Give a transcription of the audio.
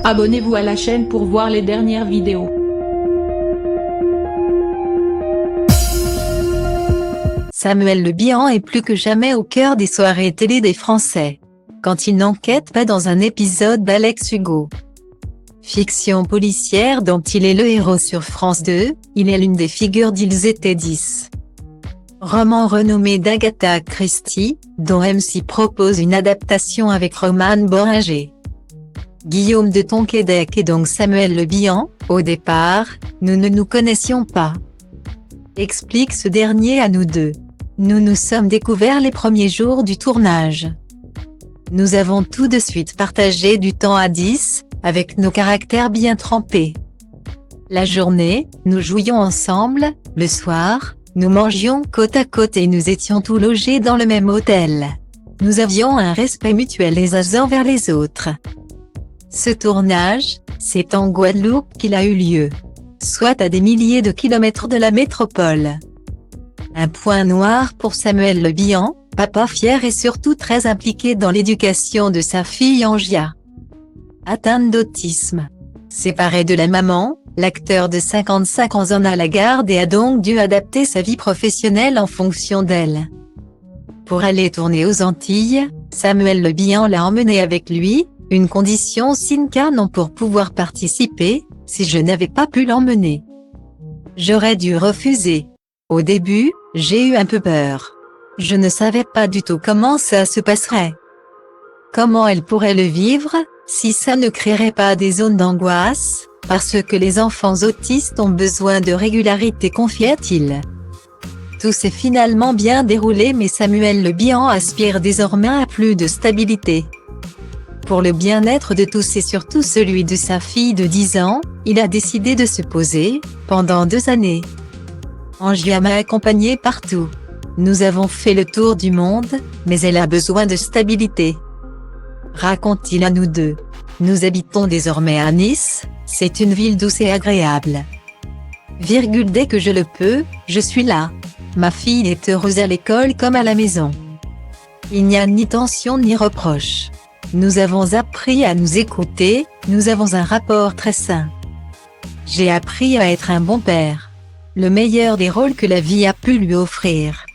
Abonnez-vous à la chaîne pour voir les dernières vidéos. Samuel Le Bihan est plus que jamais au cœur des soirées télé des Français. Quand il n'enquête pas dans un épisode d'Alex Hugo. Fiction policière dont il est le héros sur France 2, il est l'une des figures d'Ils étaient 10. Roman renommé d'Agatha Christie, dont M6 propose une adaptation avec Roman Boringer. Guillaume de Tonquédec et donc Samuel Le Bihan, au départ, nous ne nous connaissions pas. Explique ce dernier à nous deux. Nous nous sommes découverts les premiers jours du tournage. Nous avons tout de suite partagé du temps à 10, avec nos caractères bien trempés. La journée, nous jouions ensemble, le soir, nous mangions côte à côte et nous étions tous logés dans le même hôtel. Nous avions un respect mutuel les uns envers les autres. Ce tournage, c'est en Guadeloupe qu'il a eu lieu. Soit à des milliers de kilomètres de la métropole. Un point noir pour Samuel Le Bihan, papa fier et surtout très impliqué dans l'éducation de sa fille Angia. Atteinte d'autisme. Séparé de la maman, l'acteur de 55 ans en a la garde et a donc dû adapter sa vie professionnelle en fonction d'elle. Pour aller tourner aux Antilles, Samuel Le Bihan l'a emmené avec lui, une condition sine qua non pour pouvoir participer, si je n'avais pas pu l'emmener. J'aurais dû refuser. Au début, j'ai eu un peu peur. Je ne savais pas du tout comment ça se passerait. Comment elle pourrait le vivre, si ça ne créerait pas des zones d'angoisse, parce que les enfants autistes ont besoin de régularité, confia-t-il. Tout s'est finalement bien déroulé mais Samuel Le Bihan aspire désormais à plus de stabilité. Pour le bien-être de tous et surtout celui de sa fille de 10 ans, il a décidé de se poser, pendant 2 années. Angia m'a accompagné partout. Nous avons fait le tour du monde, mais elle a besoin de stabilité. Raconte-t-il à nous deux. Nous habitons désormais à Nice, c'est une ville douce et agréable. Dès que je le peux, je suis là. Ma fille est heureuse à l'école comme à la maison. Il n'y a ni tension ni reproche. Nous avons appris à nous écouter, nous avons un rapport très sain. J'ai appris à être un bon père. Le meilleur des rôles que la vie a pu lui offrir.